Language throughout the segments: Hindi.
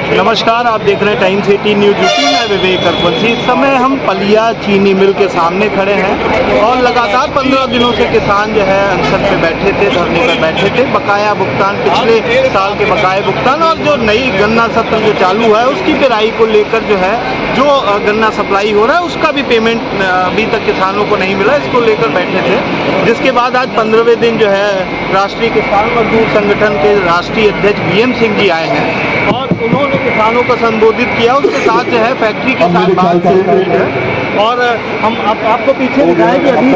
नमस्कार, आप देख रहे हैं टाइम्स 18 न्यूज़ यूपी में विवेक अरपंथी। इस समय हम पलिया चीनी मिल के सामने खड़े हैं और लगातार 15 दिनों से किसान जो है अनशन पे बैठे थे, धरने पर बैठे थे। बकाया भुगतान, पिछले साल के बकाया भुगतान और जो नई गन्ना सत्र जो चालू है उसकी पेराई को लेकर जो है जो गन्ना सप्लाई हो रहा है उसका भी पेमेंट अभी तक किसानों को नहीं मिला, इसको लेकर बैठे थे। जिसके बाद आज 15वें दिन जो है राष्ट्रीय किसान मजदूर संगठन के राष्ट्रीय अध्यक्ष बीएम सिंह जी आए हैं और उन्होंने किसानों को संबोधित किया। उसके साथ जो है फैक्ट्री के साथ बात हुई है और हम आपको पीछे दिखाएं कि अभी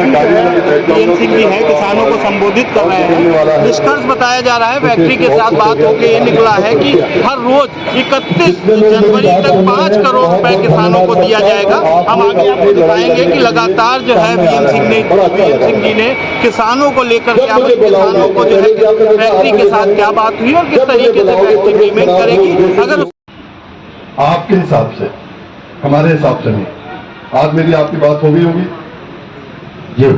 बीएम सिंह जी हैं, किसानों को संबोधित कर रहे हैं। निष्कर्ष बताया जा रहा है फैक्ट्री के साथ बात होकर ये निकला है कि हर रोज 31 जनवरी तक 5 करोड़ रुपए किसानों को दिया जाएगा। हम आगे आपको दिखाएंगे कि लगातार जो है बीएम सिंह जी ने किसानों को लेकर क्या, किसानों को जो है फैक्ट्री के साथ क्या बात हुई और किस तरीके से फैक्ट्री पेमेंट करेगी। अगर आपके हिसाब से, हमारे हिसाब से नहीं, आज मेरी आपकी बात हो गई होगी जी।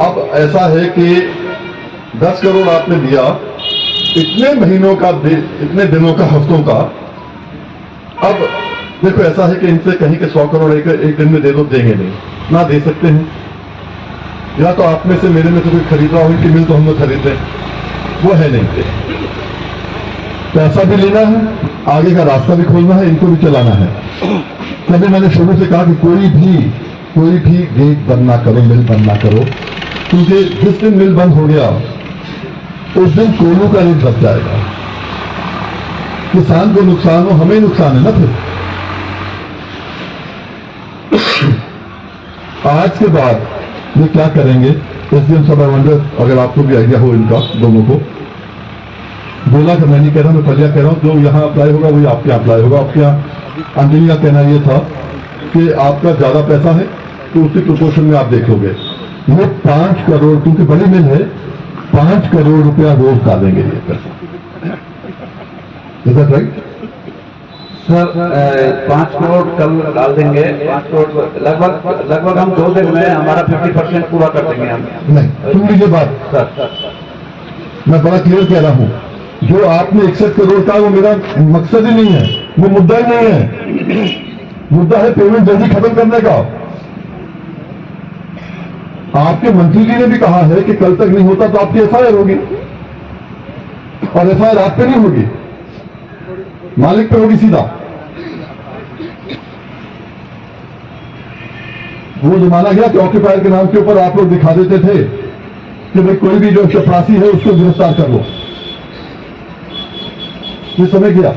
अब ऐसा है कि 10 करोड़ आपने दिया, इतने महीनों का, इतने दिनों का, हफ्तों का। अब देखो ऐसा है कि इनसे कहीं के 100 करोड़ एक दिन में दे दो, देंगे नहीं, ना दे सकते हैं। या तो आप में से, मेरे में से कोई खरीद रहा हो, इनकी मिल तो हम लोग खरीद रहे, वो है नहीं। पैसा भी लेना है, आगे का रास्ता भी खोलना है, इनको भी चलाना है। तभी मैंने शुरू से कहा कि कोई भी गेट बंद ना करो, मिल बंद ना करो, क्योंकि जिस दिन मिल बंद हो गया उस दिन कोयलों का रेट बढ़ जाएगा। किसान को नुकसान हो, हमें नुकसान है ना। फिर आज के बाद ये क्या करेंगे, एसडीएम साहब, वंडर अगर आपको भी आइडिया हो इनका, दोनों को बोला कि मैं नहीं कह रहा, मैं पलिया कह रहा हूं, जो यहां अप्लाई होगा वही आपके यहाँ अप्लाई होगा। आपके यहाँ अंजलि का कहना यह था कि आपका ज्यादा पैसा है तो उसी प्रोपोर्शन में आप देखोगे। ये 5 करोड़, क्योंकि बड़ी मिल है, 5 करोड़ रुपया रोज डालेंगे ये पैसा। Is that right sir? 5 crore कल डाल देंगे। 5 करोड़ लगभग हम 2 दिन में हमारा 50% पूरा कर देंगे हम। नहीं, सुन लीजिए बात सर, मैं बड़ा क्लियर कह रहा हूं। जो आपने 61 करोड़ का, वो मेरा मकसद ही नहीं है, वो मुद्दा ही नहीं है। मुद्दा है पेमेंट जल्दी खत्म करने का। आपके मंत्री जी ने भी कहा है कि कल तक नहीं होता तो आपकी एफआईआर होगी, और एफआईआर आप पे नहीं होगी, मालिक पे होगी सीधा। वो जमाना गया कि ऑक्यूपायर के नाम के ऊपर आप लोग दिखा देते थे कि भाई कोई भी जो चपरासी है उसको गिरफ्तार कर लो। ये समय गया।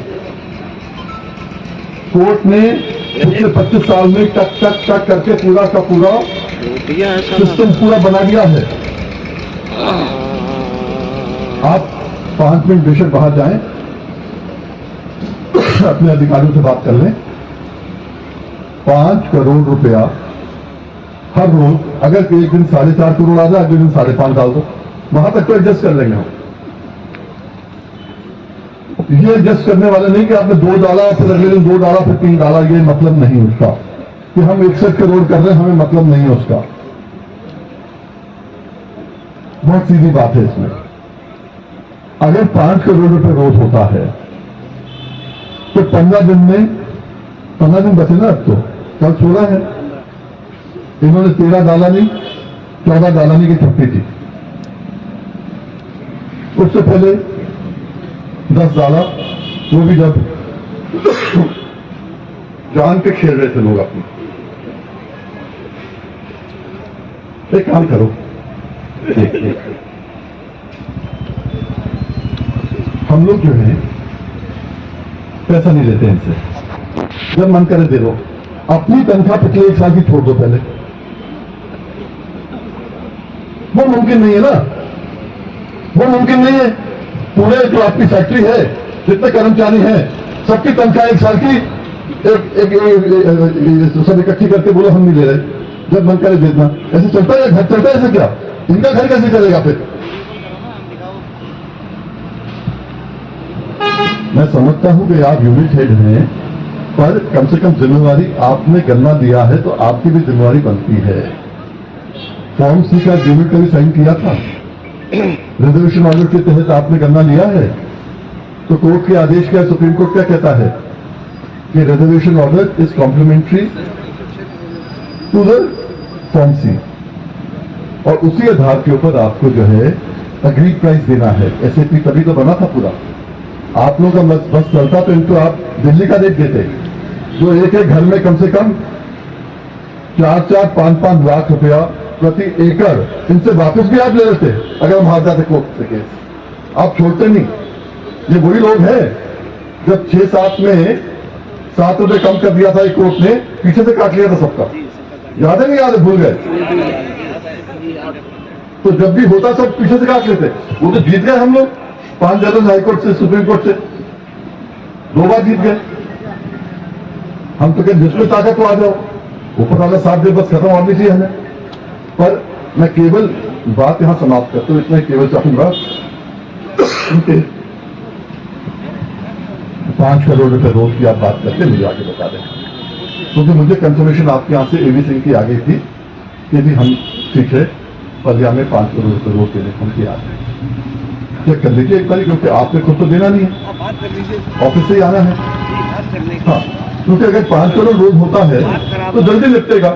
कोर्ट ने पिछले 25 साल में टक टक टक करके पूरा का पूरा सिस्टम पूरा बना दिया है। आप 5 मिनट बेशक बाहर जाएं, अपने अधिकारियों से बात कर लें। 5 करोड़ रुपया हर रोज, अगर एक दिन 4.5 करोड़ आ जाए, अगले दिन 5.5 डाल दो, वहां तक तो एडजस्ट कर लेंगे हम। ये एडजस्ट करने वाले नहीं कि आपने 2 डाला, फिर अगले दिन 2 डाला, फिर 3 डाला, ये मतलब नहीं उसका कि हम 61 करोड़ कर रहे हैं, हमें मतलब नहीं है उसका। बहुत सीधी बात है इसमें। अगर 5 करोड़ रुपए रोज होता है तो 15 दिन में, 15 दिन बचे ना, अब तो कल 16 है, इन्होंने 13 डाला नहीं, 14 डाला नहीं की छुट्टी थी। उससे पहले 10 डाला, वो भी जब जान के खेल रहे थे लोग अपनी। एक काम करो, हम लोग जो है पैसा नहीं लेते इनसे, जब मन करे दे दो। अपनी तनख्वाह पिछले 1 साल की छोड़ दो पहले। वो मुमकिन नहीं है ना, वो मुमकिन नहीं है। पूरे जो आपकी फैक्ट्री है, जितने कर्मचारी हैं, सबकी तनख्वाह 1 साल की सब इकट्ठी करके बोलो हम नहीं ले रहे, जब मन करे देना। ऐसे चलता है घर, चलता है ऐसे? क्या इनका घर कैसे चलेगा फिर? मैं समझता हूं कि आप यूनिट हेड हैं, पर कम से कम जिम्मेवारी, आपने गन्ना दिया है तो आपकी भी जिम्मेवारी बनती है। फॉर्म सी का यूनिट का भी साइन किया था, रिजर्वेशन ऑर्डर के तहत आपने गन्ना लिया है, तो कोर्ट के आदेश क्या, सुप्रीम कोर्ट क्या कहता है कि reservation order is complementary to the form C, और उसी आधार के ऊपर आपको जो है अग्रीड प्राइस देना है। एसएपी तभी तो बना था पूरा। आप लोगों का बस चलता तो इनको आप दिल्ली का रेट देते, जो एक एक घर में कम से कम 4-4, 5-5 लाख रुपया प्रति एकड़ इनसे वापस भी आप ले लेते अगर हम हार जाते कोर्ट से केस। आप छोड़ते नहीं। ये वही लोग हैं जब 6-7 में 7 रुपए कम कर दिया था एक कोर्ट ने, पीछे से काट लिया था सबका। याद है नहीं याद है, भूल गए? तो जब भी होता सब पीछे से काट लेते। वो तो जीत गए हम लोग 5 जज हाईकोर्ट से, सुप्रीम कोर्ट से 2 बार जीत गए। हम तो क्या जिसमें ताकत तो आ जाओ, ऊपर वाला साथ दे, बस खत्म और नहीं चाहिए हमें। पर मैं केवल बात यहां समाप्त करता हूं, इतना केवल चाहूंगा उनके 5 करोड़ रुपए रोज की आप बात करके मुझे आगे बता दें, क्योंकि मुझे कंफर्मेशन आपके यहां से एवी सिंह की आ गई थी कि भी हम ठीक है पलिया में 5 करोड़ रुपए रोज देने को उनकी आ गए। चेक कर लीजिए एक बार, क्योंकि आपने खुद तो देना नहीं है, ऑफिस से ही आना है। हाँ, क्योंकि अगर 5 करोड़ रोज होता है तो जल्दी निपटेगा,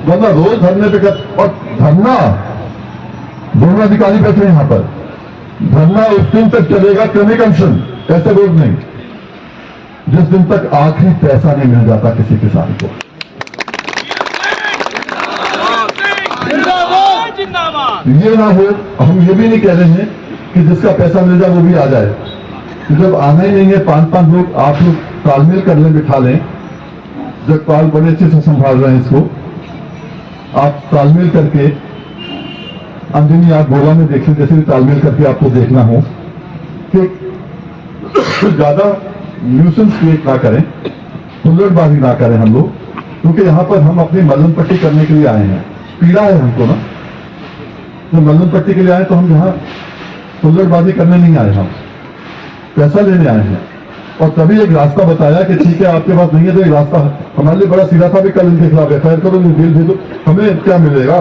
वरना रोज धरने पे कर। और धरना, दोनों अधिकारी बैठे हैं यहां पर, धरना उस दिन तक चलेगा क्रमिक अनशन, ऐसे रोज नहीं, जिस दिन तक आखिरी पैसा नहीं मिल जाता किसी किसान को। ये ना हो, हम ये भी नहीं कह रहे हैं कि जिसका पैसा मिल जाए वो भी आ जाए। तो जब आना ही नहीं है 5-5 लोग, आप लोग तालमेल कर लें, बिठा लें। जगपाल बड़े अच्छे से संभाल रहे हैं इसको, आप तालमेल करके, अंजनी आप गोला में देख लें, जैसे भी तालमेल करके आपको देखना हो कि ज्यादा न्यूसेंस क्रिएट ना करें, हुल्लड़बाजी ना करें हम लोग, क्योंकि यहां पर हम अपनी मलम पट्टी करने के लिए आए हैं। पीड़ा है हमको ना, तो मलम पट्टी के लिए आए, तो हम यहां हुल्लड़बाजी करने नहीं आए, हम पैसा लेने आए हैं। और तभी एक रास्ता बताया कि ठीक है आपके पास नहीं है तो एक रास्ता हमारे लिए बड़ा सीधा था भी, कल इनके खिलाफ एफआईआर करो, जेल भेजो, हमें क्या मिलेगा?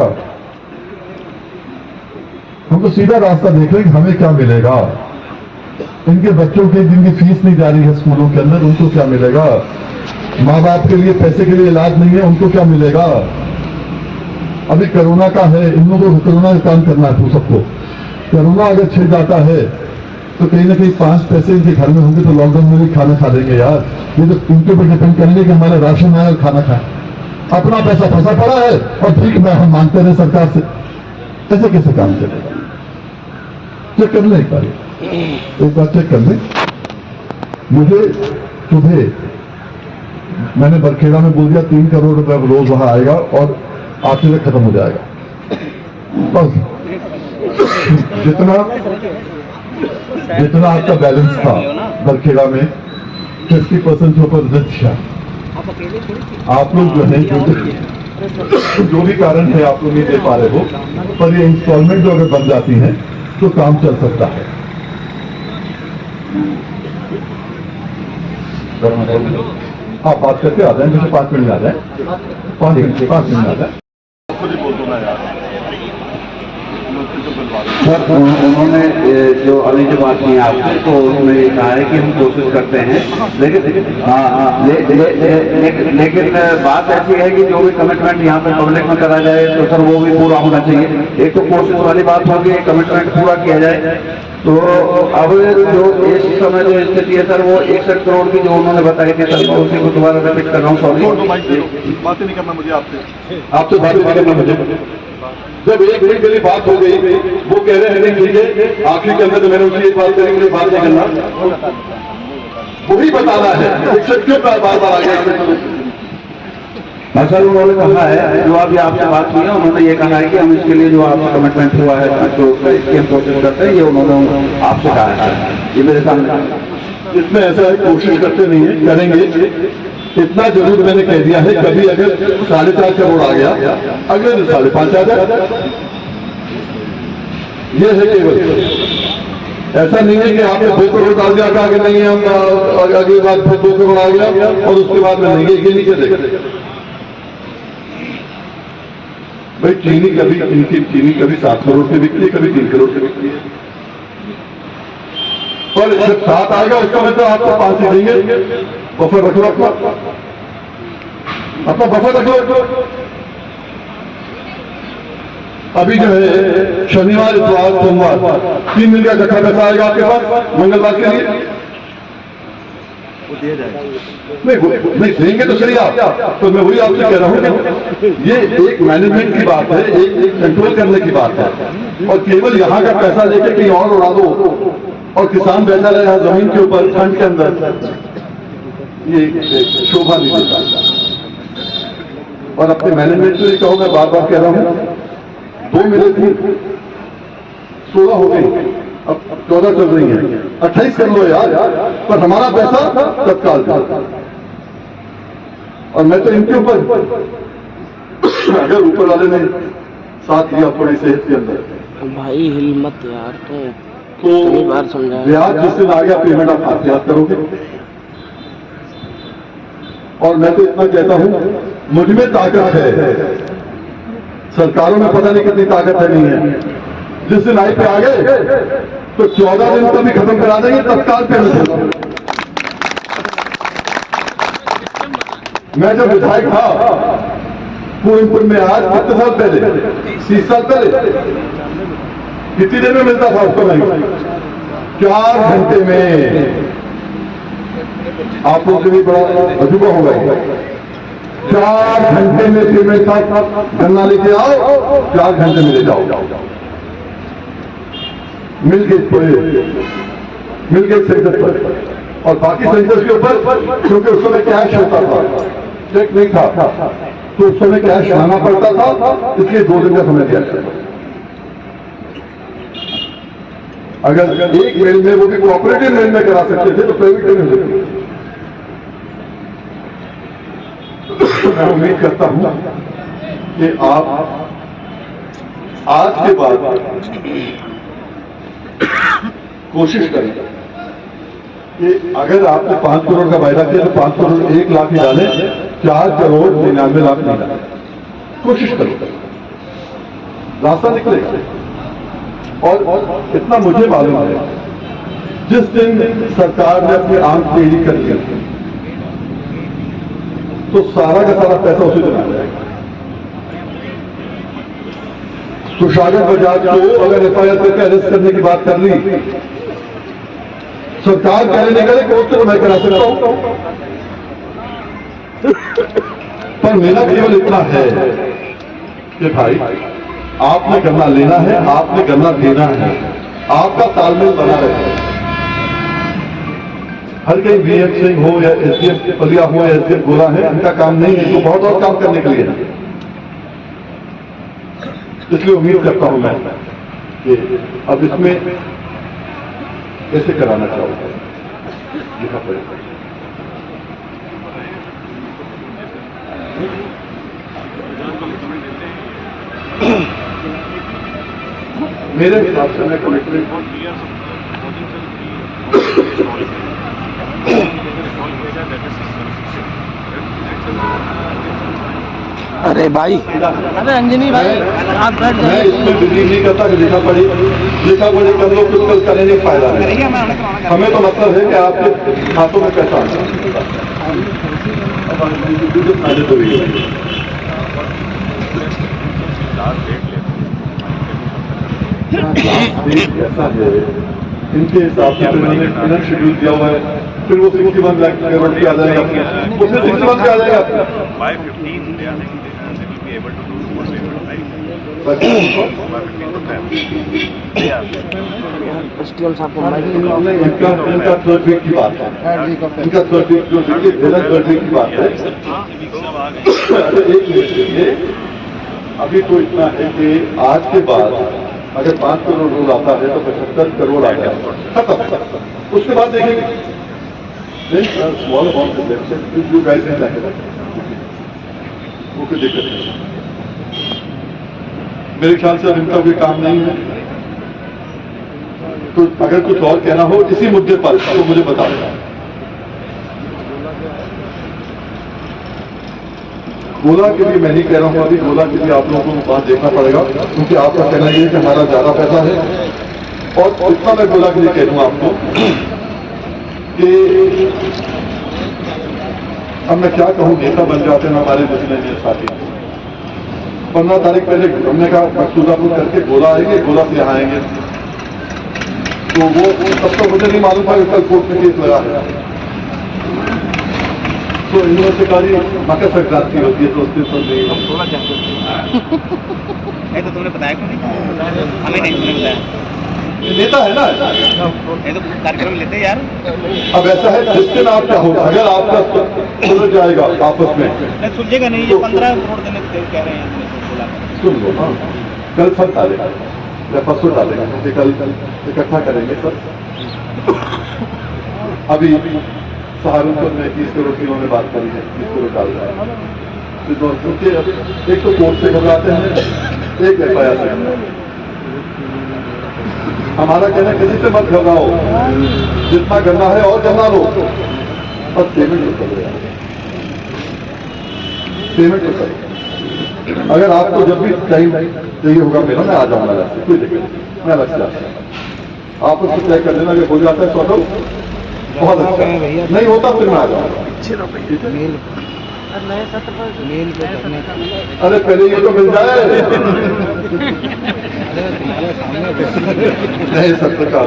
हम तो सीधा रास्ता देख रहे हैं कि हमें क्या मिलेगा। इनके बच्चों की जिनकी फीस नहीं जा रही है स्कूलों के अंदर, उनको क्या मिलेगा? माँ बाप के लिए पैसे के लिए इलाज नहीं है, उनको क्या मिलेगा? अभी कोरोना का है, इन लोगों को कोरोना का काम करना है। सबको कोरोना अगर छिड़ जाता है तो कहीं ना कहीं 5 पैसे इनके घर में होंगे तो लॉकडाउन में भी खाना खा लेंगे यार। ये तो इनके ऊपर डिपेंड करेंगे कि हमारा राशन आए और खाना खाए। अपना पैसा फंसा पड़ा है और ठीक मैं हम मांगते रहे सरकार से, ऐसे कैसे काम चलेगा? चेक कर लें एक बार चेक कर लें। मुझे सुबह मैंने बरखेड़ा में बोल दिया 3 करोड़ रुपए रोज वहां आएगा और आखिर में खत्म हो जाएगा। बस जितना आपका बैलेंस था बरखेड़ा में 50% के ऊपर आप लोग जो है जो भी कारण है आप लोग नहीं दे पा रहे हो, पर ये इंस्टॉलमेंट जो अगर बन जाती है तो काम चल सकता है। आप बात करके आ जाए, मुझे 5 मिनट आ जाए, 5 मिनट आ जाए। सर उन्होंने जो अभी जो बात की आपसे, तो उन्होंने ये कहा है कि हम कोशिश करते हैं, लेकिन बात ऐसी है कि जो भी कमिटमेंट यहाँ पे पब्लिक में करा जाए तो सर वो भी पूरा होना चाहिए। एक तो कोशिश वाली बात होगी, कमिटमेंट पूरा किया जाए। तो अब जो इस समय जो स्थिति है सर, वो 61 करोड़ की जो उन्होंने बताई थी सर, मैं उसी को दोबारा रिपीट कर रहा हूँ। सॉरी, बातें नहीं करना मुझे आपसे बातें नहीं करना मुझे। जब एक मिनट के लिए बात हो गई, वो कह रहे हैं ठीक है, आखिरी के अंदर तो मैंने उनसे बात करी, मुझे बात नहीं करना, वही बताना है। क्यों बार बार आ गया? सर उन्होंने कहा है, जो अभी आपसे बात हुई है, उन्होंने ये कहा है कि हम इसके लिए जो आपसे कमिटमेंट हुआ है तो इसकी हम कोशिश करते हैं, ये उन्होंने आपसे कहा है। ये मेरे सामने इसमें ऐसा है, कोशिश करते नहीं है, करेंगे। इतना जरूर मैंने कह दिया है, कभी अगर 4.5 करोड़ आ गया, अगले दिन 5.5 आ जाए। ये है केवल, ऐसा नहीं है कि आपने 2 करोड़ डाल दिया, आगे नहीं है, हम अगली बार फिर 2 करोड़ आ गया और उसके बाद में नहीं, ये नहीं चलेगा भाई। चीनी कभी 7 करोड़ से बिकती है, कभी 3 करोड़ से बिकती है। पर जब साथ आएगा उसका मतलब आपको 5 ही देंगे। बफर रख लो अपना बफर रख लो। अभी जो है शनिवार, इतवार, सोमवार 3 दिन का इकट्ठा पैसा आएगा आपके पास मंगलवार के लिए। नहीं देंगे तो सही आप, तो मैं वही आपसे कह रहा हूँ कि ये एक मैनेजमेंट की बात है, एक कंट्रोल करने की बात है। और केवल यहाँ का पैसा लेके कहीं और उड़ा दो और किसान बैठा रहे यहाँ जमीन के ऊपर ठंड के अंदर, ये शोभा नहीं देता। और अपने मैनेजमेंट से कहो, मैं बार बार कह रहा हूँ, 2 मिले थे 16 हो गई, अब 14 चल रही है, 28 कर लो यार, पर हमारा पैसा तत्काल दो। और मैं तो इनके ऊपर अगर ऊपर वाले ने साथ दिया थोड़ी सेहत के अंदर भाई हिल मत यार, तो कई बार समझाया। ब्याज जिस दिन आ गया पेमेंट आप हाथ याद करोगे। और मैं तो इतना कहता हूं, मुझ में ताकत है, सरकारों में पता नहीं कितनी ताकत है नहीं है। जिस दिन आई पे आ गए तो 14 दिन को भी खत्म करा देंगे तत्काल पेमेंट। मैं जब विधायक था पूर्णपुर में, आज कितने साल पहले, 30 साल पहले, कितनी देर में मिलता था उसको? नहीं, 4 घंटे में। आप लोग के भी बड़ा अजूबा होगा, 4 घंटे में पेमेंट था। गन्ना लेके आओ, 4 घंटे में ले जाओ। मिल गए सेंटर पर, और बाकी सेंटर्स के ऊपर क्योंकि उस समय कैश होता था, चेक नहीं था, तो उस समय कैश लाना पड़ता था, इसलिए 2 दिन का समय दिया जाता। अगर एक मिल में, वो भी कोऑपरेटिव मिल में करा सकते थे, तो प्राइवेट में हो सकते। मैं उम्मीद करता हूं कि आप आज के बाद कोशिश करें कि अगर आपने 5 करोड़ का वायदा किया तो 5 करोड़ 1 लाख ही डालें, 4 करोड़ 99 लाख नहीं डालें। कोशिश करो, रास्ता निकले। और इतना मुझे मालूम है, जिस दिन सरकार ने अपनी आंख टेढ़ी कर ली तो सारा का सारा पैसा उसी दिन आ जाएगा। सुशासन बजाज को अगर एफआईआर करके अरेस्ट करने की बात कर ली, सरकार करे नहीं करे, कोर्ट तो मैं करा सकता हूं, पर मेरा केवल इतना है कि भाई आपने गन्ना लेना है, आपने गन्ना देना है, आपका तालमेल बना रहे। हर कहीं वीएम सिंह हो या एसडीएम पलिया हो या एसडीएम गोला है, उनका काम नहीं है, तो बहुत और काम करने के लिए है। इसलिए उम्मीद करता हूं मैं कि अब इसमें कैसे कराना चाहूंगा, लिखा पड़ेगा। मेरे हिसाब से मैं कमिटमेंट अरे भाई, अरे अंजनी भाई, आप बैठ मैं जाइए। इसमें बिलीव नहीं करता कि लिखा पढ़ी कर लो, कुछ कल करने नहीं फायदा है। हमें तो मतलब है कि आपके हाथों में पैसा ऐसा है, इनके हिसाब से इन्होंने शेड्यूल दिया हुआ है, फिर वो 61 लाख गवर्नमेंट पे आ जाएगा, उसमें 61 पे आ जाएगा आपका। By 15, they will be able to do more payment, right? By 15%. Yeah. SDM साहब को माइक इनका 3rd वीक की बात है, इनका 3rd वीक जो देखिए 3rd वीक की बात है। तो एक मिनट देखिए, अभी तो इतना है कि आज के बाद अगर 5 करोड़ रोल आता है तो 75 करोड़ आ गया, खत्म। उसके बाद देखेंगे स्मॉल अमाउंट जो गाइड है वो कोई दिक्कत नहीं। मेरे ख्याल से अब इनका कोई काम नहीं है, तो अगर कुछ और कहना हो इसी मुद्दे पर तो मुझे बता देना। गोला के लिए मैं नहीं कह रहा हूं, अभी गोला के लिए आप लोगों को बात देखना पड़ेगा, क्योंकि आपका कहना यह है कि हमारा ज्यादा पैसा है और इतना मैं बोला कि कह दूँ आपको कि अब मैं क्या कहूँ, नेता बन जाते हैं हमारे जितने भी साथी। 15 तारीख पहले हमने कहा मकसूदापुर करके गोला आएंगे, गोला से यहाँ आएंगे, तो वो तब तो मुझे नहीं मालूम था कि कल कोर्ट में केस लगा है। तो इन्होंने से कहा मकर संक्रांति होती है तो उस दिन तो नहीं तो तुमने बताया क्यों नहीं? हमें नहीं तुमने बताया। नेता है ना, नहीं तो कार्यक्रम लेते हैं यार। अब ऐसा है जिस दिन आप क्या होगा, अगर आपका सुलझ जाएगा आपस में, नहीं सुलझेगा नहीं, ये 15 करोड़ देने को कह रहे हैं बोला। सुन लो हाँ, कल सब डालेगा या परसों डालेगा, क्योंकि कल इकट्ठा करेंगे सब। अभी सहारनपुर में 30 करोड़ की उन्होंने बात करी है, 30 करोड़ डाल रहा है। क्योंकि एक तो कोर्ट से घबराते हैं, एक FIR से। हमारा कहना किसी से मत घबराओ, जितना करना है और करना लो, बस पेमेंट तो कर रहे हैं, पेमेंट तो करो। अगर आपको जब भी टाइम चाहिए होगा मेरा, मैं आ जाऊंगा अलग से, कोई दिक्कत नहीं, मैं अलग से आता। आप उसको तय कर लेना, अगर हो जाता है सॉर्ट आउट बहुत अच्छा, नहीं होता फिर मैं आ जाऊंगा। नए सत्र पर मेल पे करने का, अरे पहले ये तो मिल जाए नए सत्र का।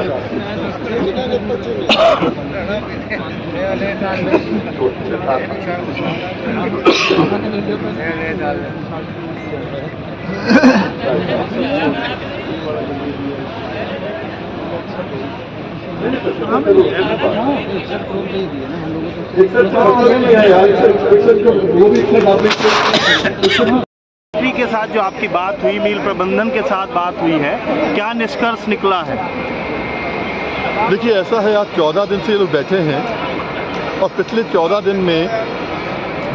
फैक्ट्री के साथ जो आपकी बात हुई, मिल प्रबंधन के साथ बात हुई है, क्या निष्कर्ष निकला है? देखिए ऐसा है, आज 14 दिन से ये लोग बैठे हैं और पिछले 14 दिन में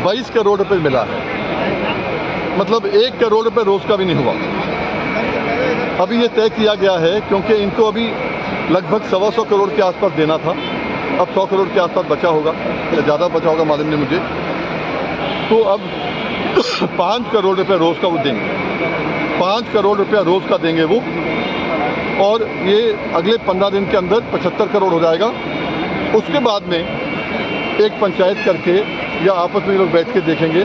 22 करोड़ रुपए मिला है, मतलब 1 करोड़ रुपए रोज का भी नहीं हुआ। अभी ये तय किया गया है क्योंकि इनको अभी लगभग 125 करोड़ के आसपास देना था, अब 100 करोड़ के आसपास बचा होगा या ज़्यादा बचा होगा मालूम नहीं मुझे। तो अब 5 करोड़ रुपए रोज का वो देंगे, 5 करोड़ रुपया रोज का देंगे वो, और ये अगले 15 दिन के अंदर 75 करोड़ हो जाएगा। उसके बाद में एक पंचायत करके या आपस में ये लोग बैठ के देखेंगे,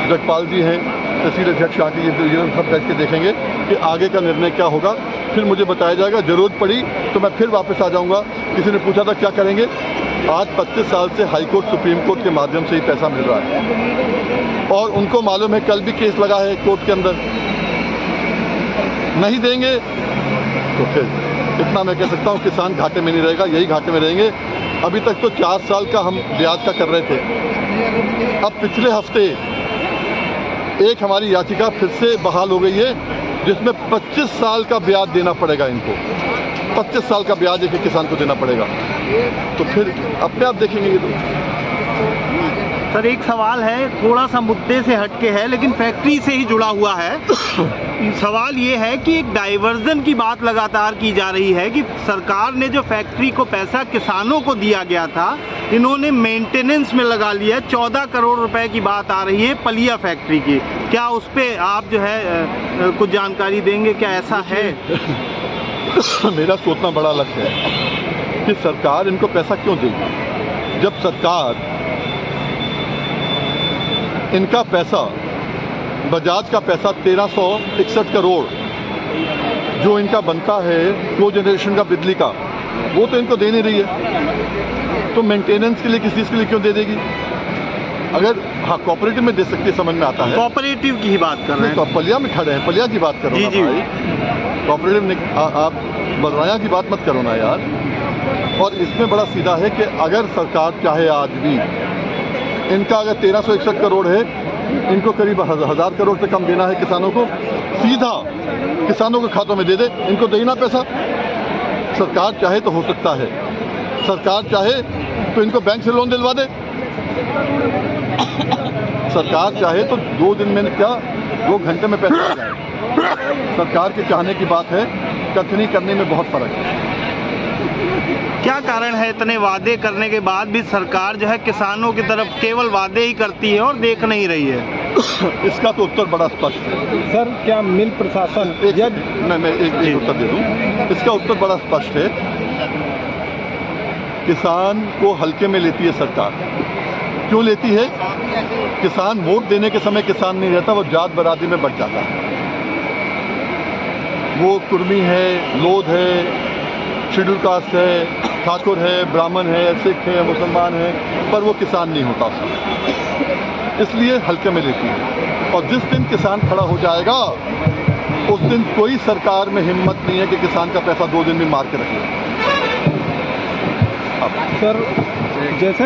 जगपाल जी हैं, तहसील अध्यक्ष आके ये लोग सब बैठ के देखेंगे कि आगे का निर्णय क्या होगा, फिर मुझे बताया जाएगा। जरूरत पड़ी तो मैं फिर वापस आ जाऊंगा। किसी ने पूछा था क्या करेंगे, आज 25 साल से हाई कोर्ट सुप्रीम कोर्ट के माध्यम से ही पैसा मिल रहा है और उनको मालूम है कल भी केस लगा है कोर्ट के अंदर, नहीं देंगे तो फिर इतना मैं कह सकता हूँ किसान घाटे में नहीं रहेगा, यही घाटे में रहेंगे। अभी तक तो 4 साल का हम ब्याज का कर रहे थे, अब पिछले हफ्ते एक हमारी याचिका फिर से बहाल हो गई है जिसमें 25 साल का ब्याज देना पड़ेगा इनको, 25 साल का ब्याज एक किसान को देना पड़ेगा। तो फिर अपने आप देखेंगे ये तो। सर एक सवाल है, थोड़ा सा मुद्दे से हटके है लेकिन फैक्ट्री से ही जुड़ा हुआ है। सवाल ये है कि एक डाइवर्जन की बात लगातार की जा रही है कि सरकार ने जो फैक्ट्री को पैसा किसानों को दिया गया था, इन्होंने मेंटेनेंस में लगा लिया। 14 करोड़ रुपए की बात आ रही है पलिया फैक्ट्री की, क्या उस पर आप जो है कुछ जानकारी देंगे, क्या ऐसा है? मेरा सोचना बड़ा अलग है कि सरकार इनको पैसा क्यों देगी, जब सरकार इनका पैसा, बजाज का पैसा 1361 करोड़ जो इनका बनता है को जनरेशन का बिजली का, वो तो इनको दे नहीं रही है, तो मेंटेनेंस के लिए किस चीज़ के लिए क्यों दे देगी? अगर हाँ कोऑपरेटिव में दे सकती है, समझ में आता है। कोऑपरेटिव की ही बात कर रहे हैं, तो पलिया में खड़े हैं, पलिया की बात करो जी ना भाई, कोऑपरेटिव ने आप बदराया की बात मत करो ना यार। और इसमें बड़ा सीधा है कि अगर सरकार चाहे आज भी इनका अगर 1361 करोड़ है, इनको करीब 1000 करोड़ से कम देना है किसानों को, सीधा किसानों के खातों में दे दे, इनको देना पैसा। सरकार चाहे तो हो सकता है, सरकार चाहे तो इनको बैंक से लोन दिलवा दे, सरकार चाहे तो 2 दिन में क्या 2 घंटे में पैसा आ जाए। सरकार के चाहने की बात है, कथनी करने में बहुत फर्क है। क्या कारण है इतने वादे करने के बाद भी सरकार जो है किसानों की तरफ केवल वादे ही करती है और देख नहीं रही है? इसका तो उत्तर बड़ा स्पष्ट है। सर क्या मिल प्रशासन मैं एक उत्तर दे दूं। इसका उत्तर बड़ा स्पष्ट है। किसान को हल्के में लेती है सरकार। क्यों लेती है? किसान वोट देने के समय किसान नहीं रहता, वो जात बरादरी में बढ़ जाता है। वो कुर्मी है, लोध है, शेड्यूल कास्ट है, ठाकुर है, ब्राह्मण है, सिख है, मुसलमान है, पर वो किसान नहीं होता उसमें, इसलिए हल्के में लेती है। और जिस दिन किसान खड़ा हो जाएगा उस दिन कोई सरकार में हिम्मत नहीं है कि किसान का पैसा 2 दिन में मार के रखे। सर जैसे